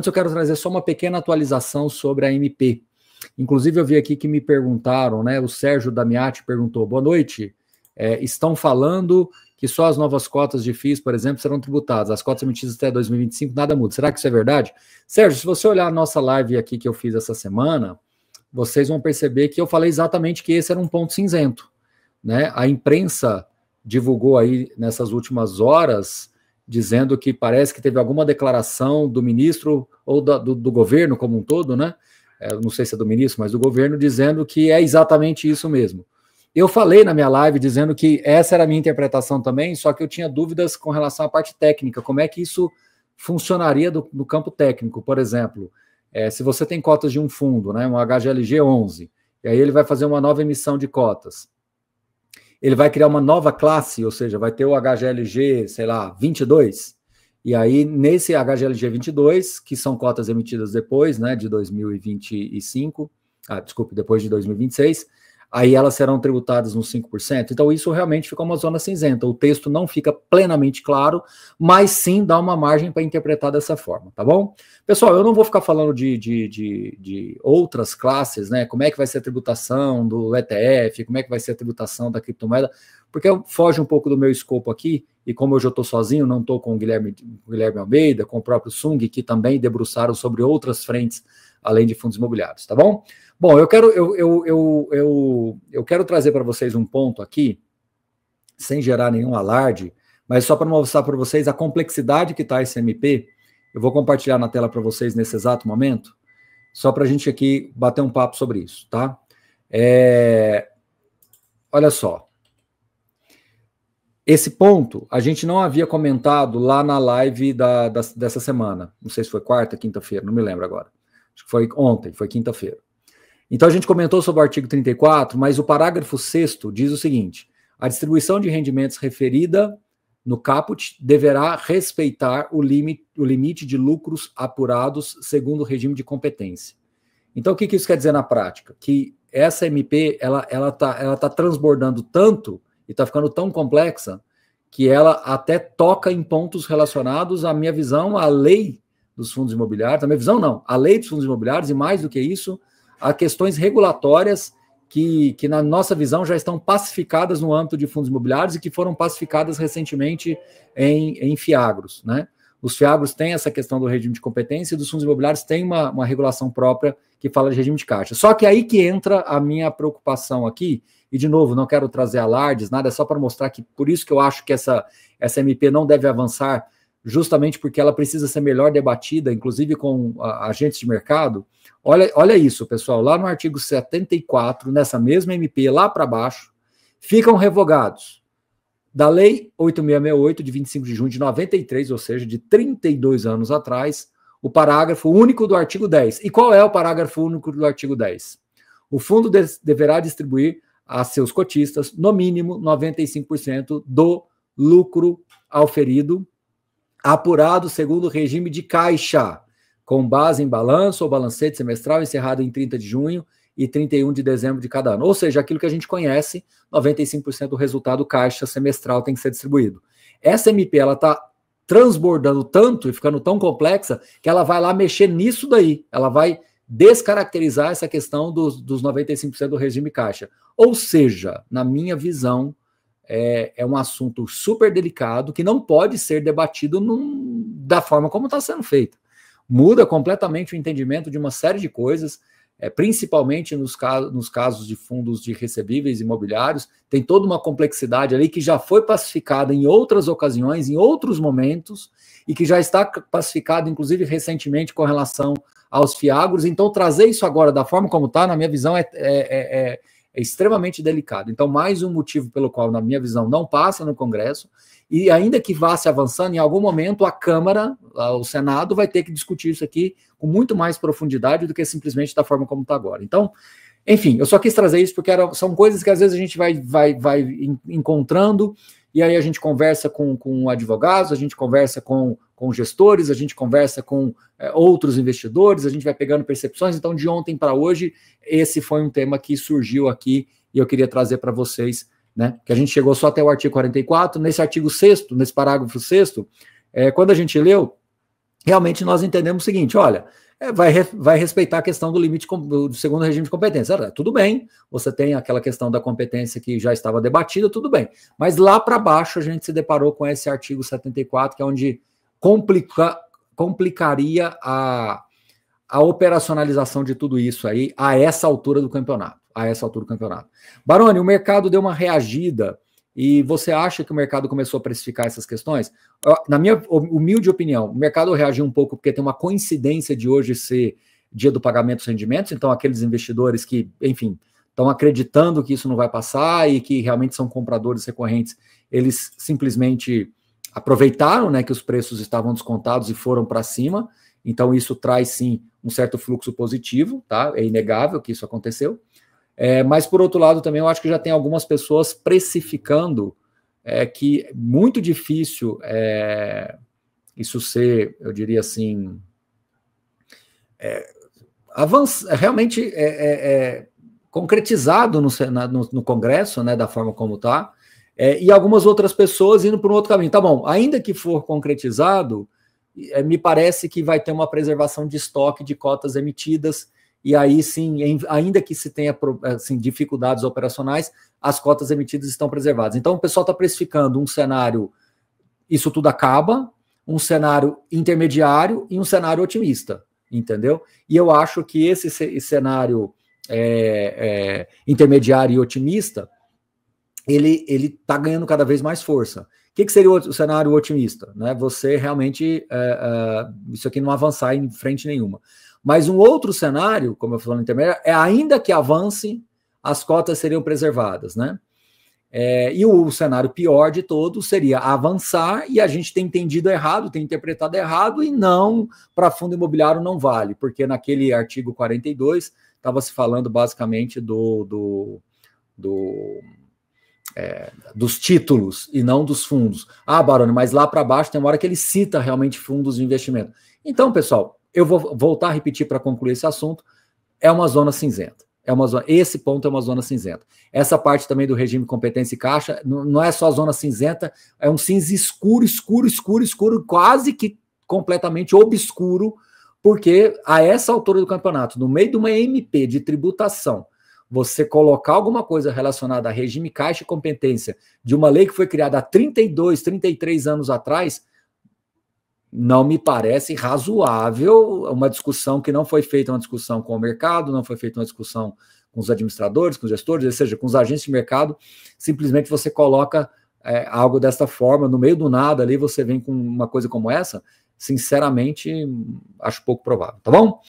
eu quero trazer só uma pequena atualização sobre a MP. Inclusive, eu vi aqui que me perguntaram, né? O Sérgio Damiati perguntou: boa noite. Estão falando que só as novas cotas de FIIs, por exemplo, serão tributadas. As cotas emitidas até 2025, nada muda. Será que isso é verdade? Sérgio, se você olhar a nossa live aqui que eu fiz essa semana, vocês vão perceber que eu falei exatamente que esse era um ponto cinzento, né? A imprensa divulgou aí nessas últimas horas, dizendo que parece que teve alguma declaração do ministro ou do governo como um todo, né? Não sei se é do ministro, mas do governo, dizendo que é exatamente isso mesmo. Eu falei na minha live dizendo que essa era a minha interpretação também, só que eu tinha dúvidas com relação à parte técnica, como é que isso funcionaria no campo técnico. Por exemplo, se você tem cotas de um fundo, né, um HGLG 11, e aí ele vai fazer uma nova emissão de cotas, ele vai criar uma nova classe, ou seja, vai ter o HGLG, sei lá, 22, e aí nesse HGLG 22, que são cotas emitidas depois, né, de 2025, depois de 2026, aí elas serão tributadas nos 5%. Então isso realmente fica uma zona cinzenta. O texto não fica plenamente claro, mas sim dá uma margem para interpretar dessa forma, tá bom? Pessoal, eu não vou ficar falando de outras classes, né? Como é que vai ser a tributação do ETF, como é que vai ser a tributação da criptomoeda, porque foge um pouco do meu escopo aqui, e como hoje eu estou sozinho, não estou com o Guilherme Almeida, com o próprio Sung, que também debruçaram sobre outras frentes, além de fundos imobiliários, tá bom? Bom, eu quero trazer para vocês um ponto aqui, sem gerar nenhum alarde, mas só para mostrar para vocês a complexidade que está esse MP. Eu vou compartilhar na tela para vocês nesse exato momento, só para a gente aqui bater um papo sobre isso, tá? Olha só. Esse ponto a gente não havia comentado lá na live dessa semana. Não sei se foi quarta, quinta-feira, não me lembro agora. Acho que foi ontem, foi quinta-feira. Então a gente comentou sobre o artigo 34, mas o parágrafo 6º diz o seguinte: a distribuição de rendimentos referida no caput deverá respeitar o limite de lucros apurados segundo o regime de competência. Então o que isso quer dizer na prática? Que essa MP ela tá transbordando tanto e está ficando tão complexa que ela até toca em pontos relacionados à minha visão, à lei dos fundos imobiliários, a minha visão não, a lei dos fundos imobiliários, e mais do que isso, há questões regulatórias que na nossa visão já estão pacificadas no âmbito de fundos imobiliários e que foram pacificadas recentemente em fiagros, né? Os fiagros têm essa questão do regime de competência e dos fundos imobiliários têm uma regulação própria que fala de regime de caixa. Só que aí que entra a minha preocupação aqui, e de novo, não quero trazer alardes, nada, é só para mostrar que por isso que eu acho que essa MP não deve avançar, justamente porque ela precisa ser melhor debatida, inclusive com agentes de mercado. Olha isso, pessoal, lá no artigo 74, nessa mesma MP, lá para baixo, ficam revogados da Lei 8.668, de 25 de junho de 93, ou seja, de 32 anos atrás, o parágrafo único do artigo 10. E qual é o parágrafo único do artigo 10? O fundo deverá distribuir a seus cotistas, no mínimo, 95% do lucro auferido, apurado segundo o regime de caixa, com base em balanço ou balancete semestral encerrado em 30 de junho e 31 de dezembro de cada ano. Ou seja, aquilo que a gente conhece, 95% do resultado caixa semestral tem que ser distribuído. Essa MP, ela está transbordando tanto e ficando tão complexa que ela vai lá mexer nisso daí. Ela vai descaracterizar essa questão dos 95% do regime caixa. Ou seja, na minha visão, é um assunto super delicado que não pode ser debatido da forma como está sendo feito. Muda completamente o entendimento de uma série de coisas, principalmente nos casos de fundos de recebíveis imobiliários. Tem toda uma complexidade ali que já foi pacificada em outras ocasiões, em outros momentos, e que já está pacificada, inclusive, recentemente com relação aos fiagros. Então, trazer isso agora da forma como está, na minha visão, é extremamente delicado. Então, mais um motivo pelo qual, na minha visão, não passa no Congresso, e ainda que vá se avançando, em algum momento a Câmara, o Senado, vai ter que discutir isso aqui com muito mais profundidade do que simplesmente da forma como está agora. Então, enfim, eu só quis trazer isso porque são coisas que às vezes a gente vai encontrando, e aí a gente conversa com advogados, a gente conversa com gestores, a gente conversa com outros investidores, a gente vai pegando percepções. Então, de ontem para hoje, esse foi um tema que surgiu aqui e eu queria trazer para vocês, né? Que a gente chegou só até o artigo 44, nesse artigo 6º, nesse parágrafo 6º, quando a gente leu, realmente nós entendemos o seguinte, olha, vai respeitar a questão do limite do segundo regime de competência. Tudo bem, você tem aquela questão da competência que já estava debatida, tudo bem. Mas lá para baixo a gente se deparou com esse artigo 74, que é onde complicaria a operacionalização de tudo isso aí a essa altura do campeonato. Baroni, o mercado deu uma reagida e você acha que o mercado começou a precificar essas questões? Na minha humilde opinião, o mercado reagiu um pouco porque tem uma coincidência de hoje ser dia do pagamento dos rendimentos, então aqueles investidores que, enfim, estão acreditando que isso não vai passar e que realmente são compradores recorrentes, eles simplesmente aproveitaram, né, que os preços estavam descontados e foram para cima, então isso traz sim um certo fluxo positivo, tá? É inegável que isso aconteceu. Mas, por outro lado, também eu acho que já tem algumas pessoas precificando que é muito difícil isso ser, eu diria assim, realmente concretizado no Congresso, né, da forma como está, e algumas outras pessoas indo por um outro caminho. Tá bom, ainda que for concretizado, me parece que vai ter uma preservação de estoque de cotas emitidas, e aí sim, ainda que se tenha assim, dificuldades operacionais, as cotas emitidas estão preservadas. Então o pessoal está precificando um cenário, isso tudo acaba, um cenário intermediário e um cenário otimista, entendeu? E eu acho que esse cenário intermediário e otimista, ele está ganhando cada vez mais força. O que seria o cenário otimista? Né? Você realmente, isso aqui não avançar em frente nenhuma. Mas um outro cenário, como eu falei no intermédio, ainda que avance, as cotas seriam preservadas, né? E o cenário pior de todos seria avançar e a gente tem entendido errado, tem interpretado errado e não, para fundo imobiliário não vale, porque naquele artigo 42 estava se falando basicamente dos títulos e não dos fundos. Baroni, mas lá para baixo tem uma hora que ele cita realmente fundos de investimento. Então, pessoal, eu vou voltar a repetir para concluir esse assunto, é uma zona cinzenta. Esse ponto é uma zona cinzenta. Essa parte também do regime competência e caixa, não é só zona cinzenta, é um cinza escuro, quase que completamente obscuro, porque a essa altura do campeonato, no meio de uma MP de tributação, você colocar alguma coisa relacionada a regime caixa e competência de uma lei que foi criada há 32, 33 anos atrás, não me parece razoável uma discussão que não foi feita uma discussão com o mercado, não foi feita uma discussão com os administradores, com os gestores, ou seja, com os agentes de mercado, simplesmente você coloca algo desta forma, no meio do nada ali você vem com uma coisa como essa, sinceramente, acho pouco provável, tá bom?